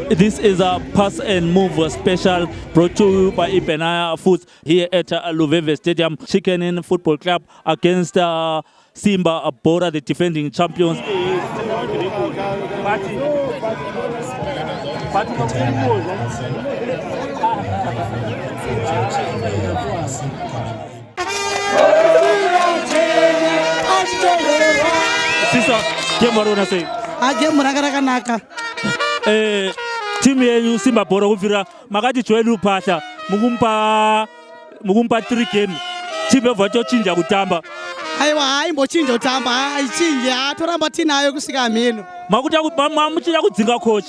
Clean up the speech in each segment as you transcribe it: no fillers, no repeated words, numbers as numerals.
This is a pass and move special brought to you by Ibenaya Foods here at Luveve Stadium Chicken Inn Football Club against Simba Bora, the defending champions. Sister, game what wanna say? Game rakanaka. Team yenyu Simba Bora kufira makati join uphahla mukumpa 3 game team evacho chinja kutamba. Aiwa haimbochinja kutamba haichinje atoramba tinayo kusika mhino. Makuti muchira kudzinga coach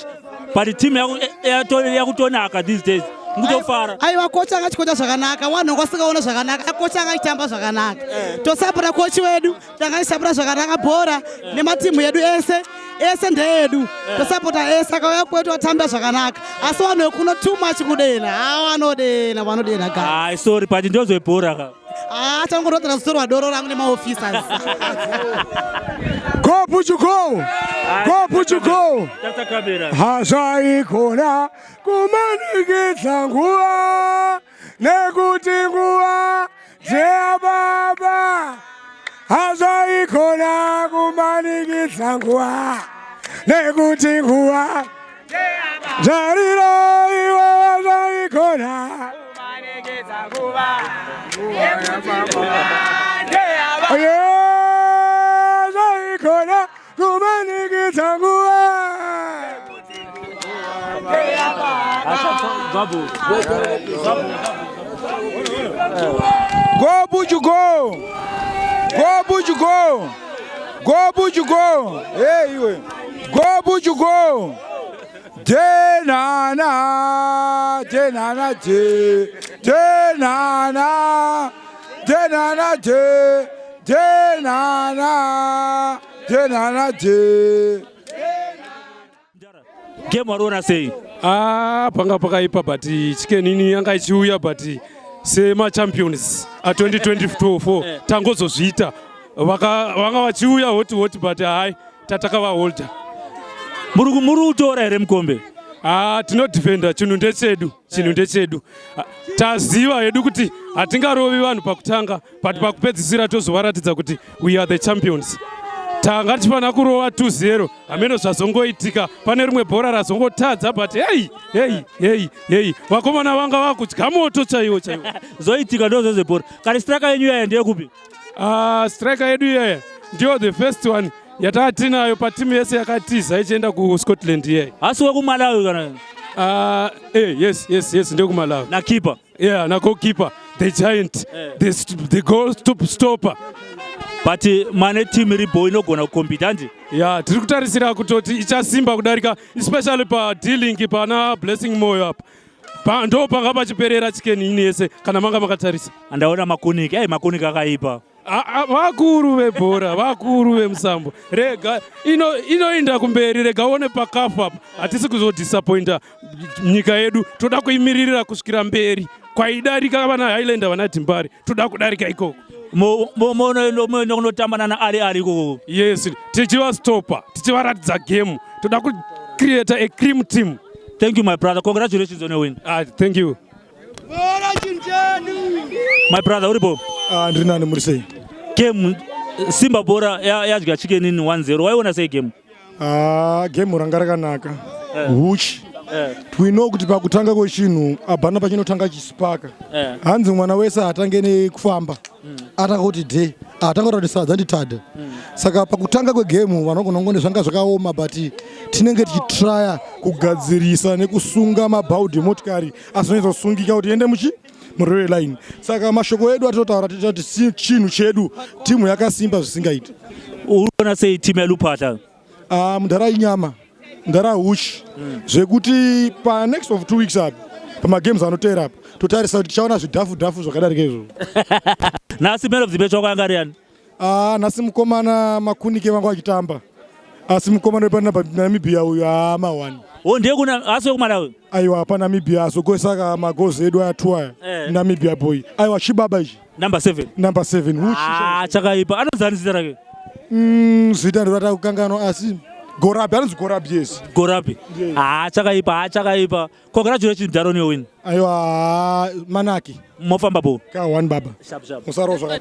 but team yakutonaka these days. Ngutofara. Aiwa coach angachikocha zvakanaka wanhu kwasikaona zvakanaka coach angachitamba zvakanaka. Tosapota coach wedu tangaisapota zvakanaka Bora nematimu yedu ese ndeedu tosapota ese akauya kwetu atamba zvakanaka asi vanhu kuno too much kudena vanodena ka sorry but ndozvebhora ka changorodza zitoro doro rangu nemaofficers. Go Portugal! Go Portugal! Hazaikona kumanikitsa nguwa nekuti nguwa dzeyababa. Hazaikona kumanikitsa nguwa nekuti nguwa dzariro iwe hazaikona kumanikitsa nguwa hazaikona kumanikitsa nguwa. Go Portugal! Go Portugal! Go Portugal! Hey, you! Go Portugal! Denana, denana, denana, denana, denana, denana. Game what wanna say? Panga pakaipa but Chicken Inn yanga ichiuya but sema champions 2024 tangozozviita vanga vachiuya hoti but hai tataka vaholder. Muri kutora here mukombe? Tinodefenda chinhu ndechedu taziva hedu kuti hatingarovi vanhu pakutanga but pakupedzisira tozovaratidza kuti we are the champions. Tanga tichifana kurova 2-0 hameno zvazongoitika pane rimwe bhora razongotadza but hey vakomana vanga vakudya moto chaiwo zoitika ndozvebhora. Kari striker yenyu yaya ndeyekupi? Striker yedu yaya ndiyo the first one yatatinayo patimu yese yakatiza ichienda kuScotland yeye. Asi wekuMalawi kana? Yes ndekuMalawi. Na keeper? Yeah, na goalkeeper, the giant, the goal stopper. But mane team ribo inogona kukompita handi? Yeah, tiri kutarisira kutoti ichasimba kudarika especially pa dealing pana Blessing Moyo apa. Ndo panga pachiperera Chicken Inn yese kana manga makatarisa. Andaona makuniki, makuniki akaipa. Vakuru vebhora, vakuru vemusambo. Rega inoenda kumberi, rega one pakafu apa. Hatisi kuzodisappointa nyika yedu. Toda kuimiririra kusvikira mberi. Kwaidarika vana Highlander vana Timbari. Toda kudarika ikoko. Unotambana na ali ikoko. Yes, tichiva stopper, tichivaratidza game. Toda ku create a cream team. Thank you my brother. Congratulations on your win. Thank you. My brother, uripo? Ndrinani murisei. Game Simba Bora yadya Chicken Inn 1-0. Why wanna say game? Game ranga rakanaka. Huch. Twino kuti pakutanga kwechinhu abhana pachinotanga chisipaka. Hanzi mwana wese atange nekufamba. Atakuti day. Atanga kuti sadza nditadha. Saka pakutanga kwegame vanogona ngone zvanga zvakaoma but tinenge tichitrya kugadzirisa nekusunga mabhaudhi motikari asinoizosungika kuti ende murway line. Saka mashoko edu atotaura kuti chinhu chedu timu yakasimba zvisingaiti. Urona sei timu yaLuphahla? Mundara inyama, ndara huchi. Zvekuti pa next of 2 weeks up pamagames anoteera apa totarisa kuti tichaona zvidhafu zvakadarika izvo. Nhasi man of the match wakangariani? Nhasi mukomana makunike vanga vachitamba. Asi mukomana wepa Namibia uyu ma1. Ndiye kuna asi wekuMalawi? Aiwa pa Namibia azogoisaka magoals edu ayatwaya. Namibia boy. Aiwa Chibaba ichi. Number 7. Number 7. Chakaipa. Anozani zita rake? Zita ndorata kukangano asi Gorabi, anonzi Gorabi, yes. Gorabi. Chakaipa. Congratulations, Daron, you win. Aiwa, Manaki. Mofamba bo. Ka one baba. Sharp. Musaroza.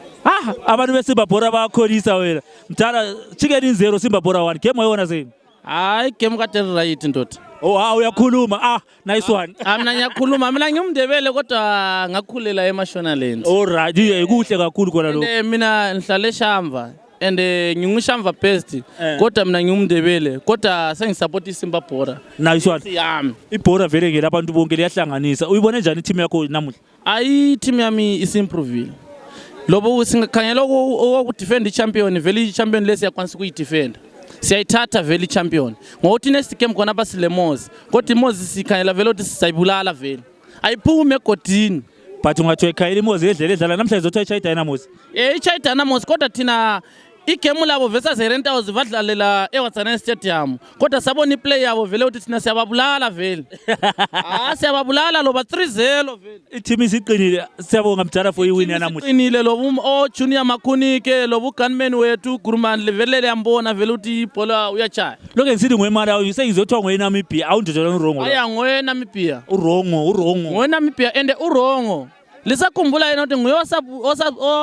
Abantu beSimba Bora bakhonisa wena. Mtara chicken 0 Simba Bora 1. Game wayona sini? Hayi game kade right ndoda. Oh, uyakhuluma. Nice one. Mina ngiyakhuluma, mina ngimndebele kodwa ngakhulela eMashonaland. Alright, kuhle kakhulu khona lo. Mina ngihlale eShamva and ngingushamva best kodwa mina ngimndebele kodwa sengisupport iSimba Bora. Nice one. Siyami. Ibhora vele ngela abantu bonke liyahlanganisa. Uyibone njani team yakho namuhla? Ayi team yami isimprovile. Lobo singakhanyela ukudefend iChampion, vele iChampion lesi yakwanisa ukuyidefend. Siyayithatha vele iChampion. Ngokuthi next game khona basileMozi. Kodwa iMozi sikhanyela vele ukuthi sisayibulala vele. Ayiphume egodini. But ungathi ekhayela iMozi edlala namhlanje zothi iChai Dynamos. iChai Dynamos kodwa thina igame labo versus Renthouse badlalela eWatsana Stadium. Kodwa sabona iplay yabo vele ukuthi thina siyababulala vele. Siyababulala loba 3-0 vele. Iteam isiqinile. Siyabonga Mjara for iwin yanamuhla. Iqinile lobu Junior Makhunike lobu gunman wethu Gurman vele liyambona vele ukuthi ibhola uyachaya. Lokho ngisithi ngoyimali awu sengizothiwa ngoyeNamibia awundijela urongo. Aya ngoyeNamibia. Urongo. NgoyeNamibia ende urongo. Lisakhumbula yena ukuthi nguye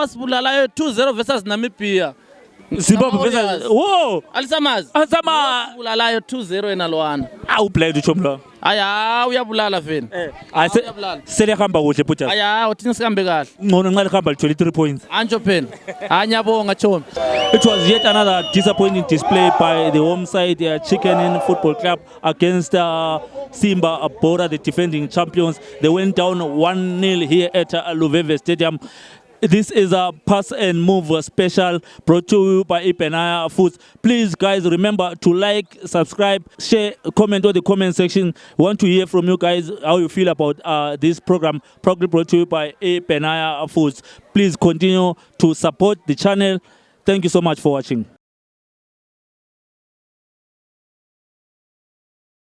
osibulalayo 2-0 versus Namibia. Zimbabwe versus wo Alisamazi. Osibulalayo 2-0 enalwana. Played uchomla. Aya uyabulala vele. Sele hamba kuhle Butcher. Aya uthini sihambe kahle. Ngcono nxa lihamba lithola 3 points. Anjo phela. Anyabonga Chomi. It was yet another disappointing display by the home side Chicken Inn Football Club against Simba Bora, the defending champions. They went down 1-0 here at Luveve Stadium. This is a Pass and Move special brought to you by Ipenaya Foods. Please, guys, remember to like, subscribe, share, comment on the comment section. We want to hear from you guys how you feel about this program. Program brought to you by Ipenaya Foods. Please continue to support the channel. Thank you so much for watching.